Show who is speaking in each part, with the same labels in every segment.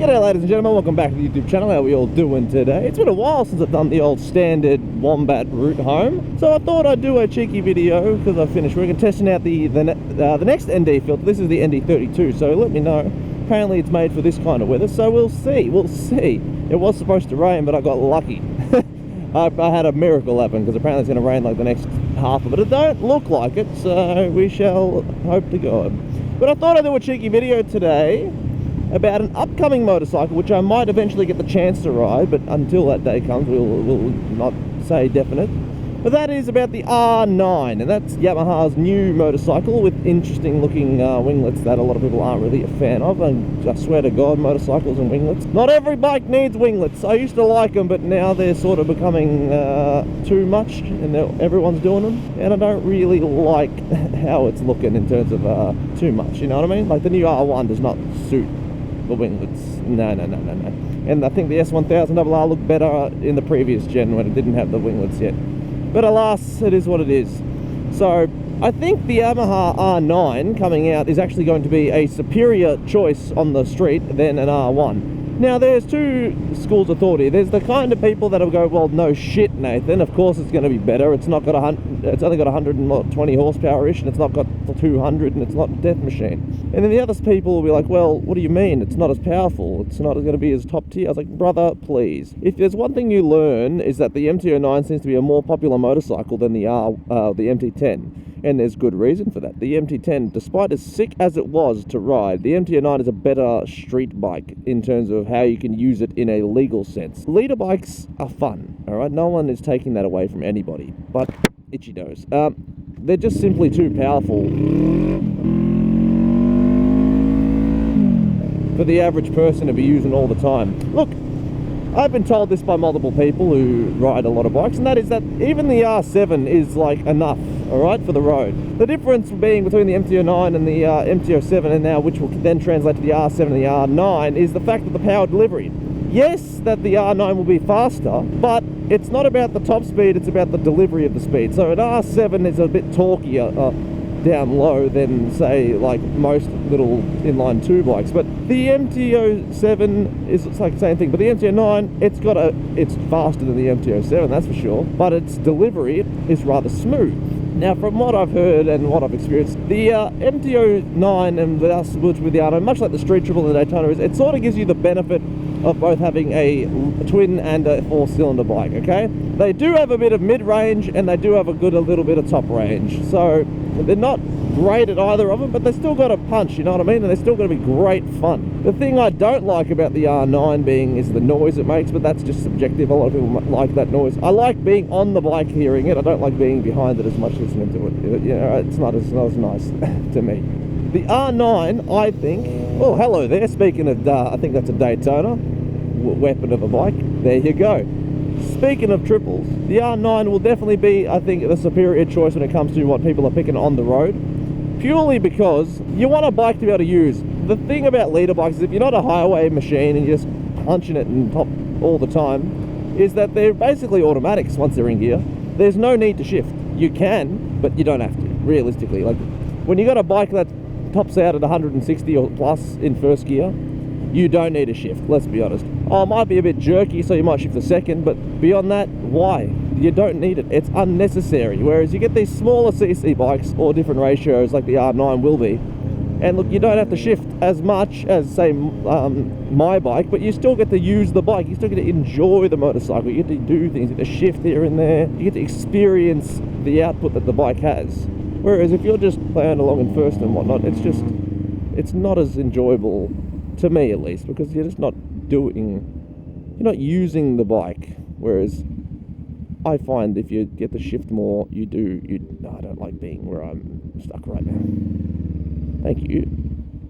Speaker 1: G'day ladies and gentlemen, welcome back to the YouTube channel. How are we all doing today? It's been a while since I've done the old standard Wombat route home, so I thought I'd do a cheeky video because I finished work and testing out the next ND filter. This is the ND32, so let me know. Apparently it's made for this kind of weather, so we'll see. It was supposed to rain, but I got lucky. I had a miracle happen because apparently it's going to rain like the next half of it. It don't look like it, so we shall hope to God. But I thought I'd do a cheeky video today about an upcoming motorcycle which I might eventually get the chance to ride, but until that day comes we'll not say definite. But that is about the R9, and that's Yamaha's new motorcycle with interesting looking winglets that a lot of people aren't really a fan of. And I swear to God, motorcycles and winglets, not every bike needs winglets. I used to like them, but now they're sort of becoming too much and everyone's doing them, and I don't really like how it's looking in terms of too much, you know what I mean? Like the new R1 does not suit the winglets. No. And I think the S1000RR looked better in the previous gen when it didn't have the winglets yet. But alas, it is what it is. So I think the Yamaha R9 coming out is actually going to be a superior choice on the street than an R1. Now there's two schools of thought here. There's the kind of people that'll go, well, no shit, Nathan, of course it's going to be better. It's not got it's only got 120 horsepower-ish, and it's not got 200, and it's not a death machine. And then the other people will be like, well, what do you mean? It's not as powerful. It's not going to be as top tier. I was like, brother, please. If there's one thing you learn is that the MT-09 seems to be a more popular motorcycle than the MT-10. And there's good reason for that. The MT-10, despite as sick as it was to ride, the MT-09 is a better street bike in terms of how you can use it in a legal sense. Leader bikes are fun, all right? No one is taking that away from anybody, but itchy nose. They're just simply too powerful for the average person to be using all the time. Look, I've been told this by multiple people who ride a lot of bikes, and that is that even the R7 is like enough, all right, for the road. The difference being between the MT-09 and the MT-07, and now which will then translate to the R7 and the R9, is the fact that the power delivery. Yes, that the R9 will be faster, but it's not about the top speed, it's about the delivery of the speed. So an R7 is a bit torquier down low than, say, like most little inline 2 bikes. But the MT-07 is like the same thing, but the MT-09, it's faster than the MT-07, that's for sure, but its delivery is rather smooth. Now, from what I've heard and what I've experienced, the MT-09 and with the R9, much like the Street Triple and the Daytona, it sort of gives you the benefit of both having a twin and a 4-cylinder bike, okay? They do have a bit of mid-range and they do have a little bit of top range. So they're not great at either of them, but they still got a punch, you know what I mean? And they're still going to be great fun. The thing I don't like about the R9 is the noise it makes, but that's just subjective. A lot of people like that noise. I like being on the bike hearing it. I don't like being behind it as much listening to it. You know, it's not as nice to me. The R9, I think, oh, hello there. Speaking of, I think that's a Daytona weapon of a bike. There you go. Speaking of triples, the R9 will definitely be, I think, the superior choice when it comes to what people are picking on the road. Purely because you want a bike to be able to use. The thing about leader bikes is if you're not a highway machine and you're just punching it in top all the time, is that they're basically automatics once they're in gear. There's no need to shift. You can, but you don't have to, realistically. Like, when you got a bike that tops out at 160 or plus in first gear, you don't need a shift, let's be honest. Oh, it might be a bit jerky, so you might shift a second, but beyond that, why? You don't need it. It's unnecessary. Whereas you get these smaller CC bikes or different ratios like the R9 will be, and look, you don't have to shift as much as, say, my bike, but you still get to use the bike. You still get to enjoy the motorcycle. You get to do things, you get to shift here and there. You get to experience the output that the bike has. Whereas if you're just playing along in first and whatnot, it's not as enjoyable, to me at least, because you're just not you're not using the bike. Whereas I find if you get to shift more, I don't like being where I'm stuck right now. Thank you.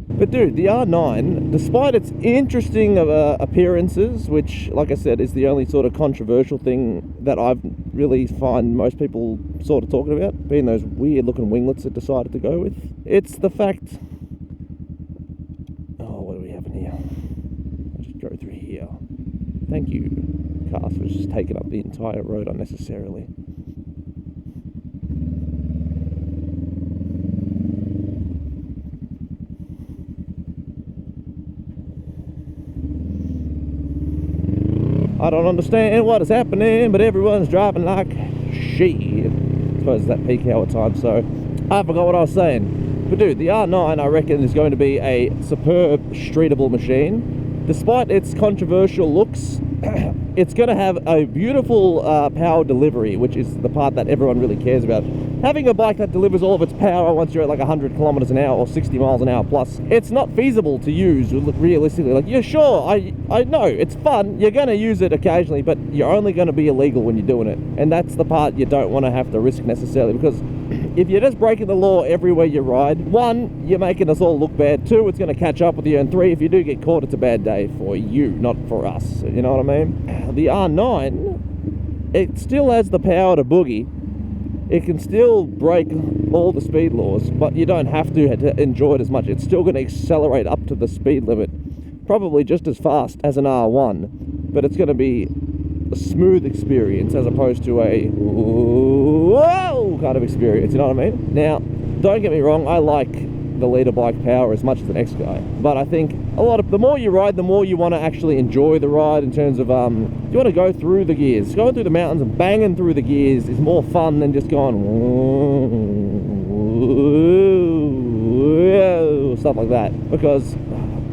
Speaker 1: But dude, the R9, despite its interesting appearances, which, like I said, is the only sort of controversial thing that I've really find most people sort of talking about, being those weird looking winglets it decided to go with, it's the fact... Oh, what do we have in here? I'll just go through here. Thank you, cars, for just taking up the entire road unnecessarily. I don't understand what is happening, but everyone's driving like shit. I suppose it's that peak hour time, so I forgot what I was saying. But dude, the R9 I reckon is going to be a superb streetable machine. Despite its controversial looks, it's going to have a beautiful power delivery, which is the part that everyone really cares about. Having a bike that delivers all of its power once you're at like 100 kilometers an hour or 60 miles an hour plus, it's not feasible to use realistically. Like, yeah, sure, I know, it's fun, you're going to use it occasionally, but you're only going to be illegal when you're doing it. And that's the part you don't want to have to risk necessarily, because if you're just breaking the law everywhere you ride, one, you're making us all look bad, two, it's going to catch up with you, and three, if you do get caught, it's a bad day for you, not for us. You know what I mean? The R9, it still has the power to boogie. It can still break all the speed laws, but you don't have to enjoy it as much. It's still going to accelerate up to the speed limit, probably just as fast as an R1, but it's going to be a smooth experience as opposed to a whoa kind of experience, you know what I mean? Now, don't get me wrong, I like the leader bike power as much as the next guy, but I think the more you ride, the more you want to actually enjoy the ride, in terms of you want to go through the gears. Going through the mountains and banging through the gears is more fun than just going whoa, stuff like that, because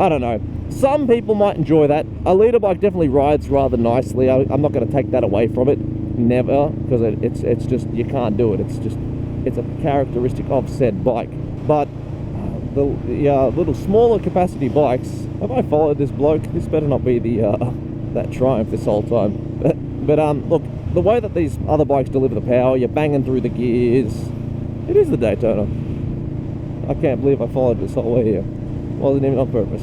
Speaker 1: I don't know, some people might enjoy that. A leader bike definitely rides rather nicely. I'm not going to take that away from it, never, because it's just, you can't do it. It's a characteristic of said bike. But the little smaller capacity bikes, have I followed this bloke? This better not be the that Triumph this whole time. But look, the way that these other bikes deliver the power, you're banging through the gears. It is the Daytona. I can't believe I followed this whole way here. Wasn't even on purpose.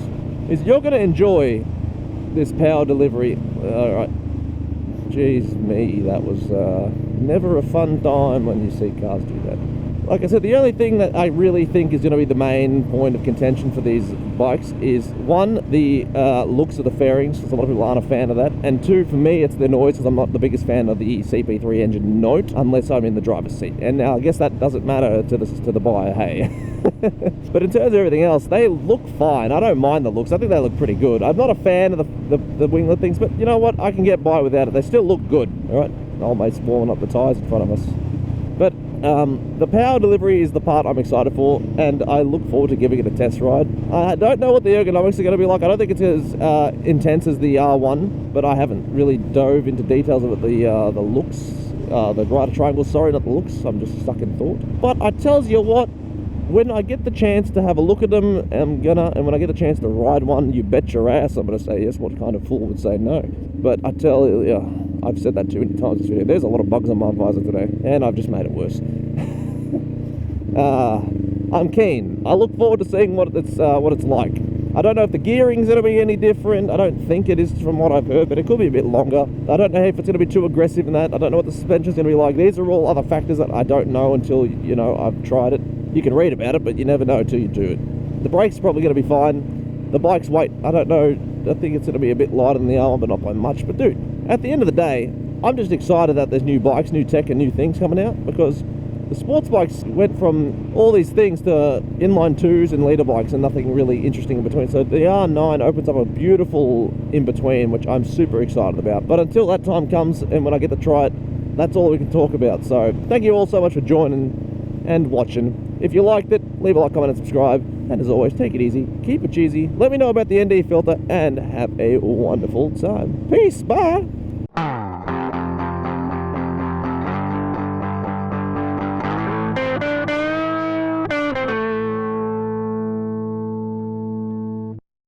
Speaker 1: You're going to enjoy this power delivery. Alright. Jeez me, that was never a fun time when you see cars do that. Like I said, the only thing that I really think is going to be the main point of contention for these bikes is, one, the looks of the fairings, because a lot of people aren't a fan of that, and two, for me, it's the noise, because I'm not the biggest fan of the CP3 engine note, unless I'm in the driver's seat. And now I guess that doesn't matter to the buyer, hey. But in terms of everything else, they look fine. I don't mind the looks. I think they look pretty good. I'm not a fan of the winglet things, but you know what? I can get by without it. They still look good, all right? Old mate's warming up the tyres in front of us. But the power delivery is the part I'm excited for, and I look forward to giving it a test ride. I don't know what the ergonomics are going to be like. I don't think it's as intense as the R1, but I haven't really dove into details of it. The looks, the right triangles, sorry, not the looks. I'm just stuck in thought. But I tells you what, when I get the chance to have a look at them, and when I get the chance to ride one, you bet your ass I'm going to say yes. What kind of fool would say no? But I tell you, yeah, I've said that too many times in this video. There's a lot of bugs on my visor today, and I've just made it worse. I'm keen. I look forward to seeing what it's like. I don't know if the gearing's going to be any different. I don't think it is from what I've heard, but it could be a bit longer. I don't know if it's going to be too aggressive in that. I don't know what the suspension's going to be like. These are all other factors that I don't know until, you know, I've tried it. You can read about it, but you never know until you do it. The brake's probably going to be fine. The bike's weight, I don't know. I think it's going to be a bit lighter than the R1, but not by much. But dude, at the end of the day, I'm just excited that there's new bikes, new tech, and new things coming out, because the sports bikes went from all these things to inline twos and leader bikes and nothing really interesting in between. So the R9 opens up a beautiful in-between, which I'm super excited about. But until that time comes, and when I get to try it, that's all we can talk about. So thank you all so much for joining and watching. If you liked it, leave a like, comment, and subscribe. And as always, take it easy, keep it cheesy, let me know about the ND filter, and have a wonderful time. Peace, bye!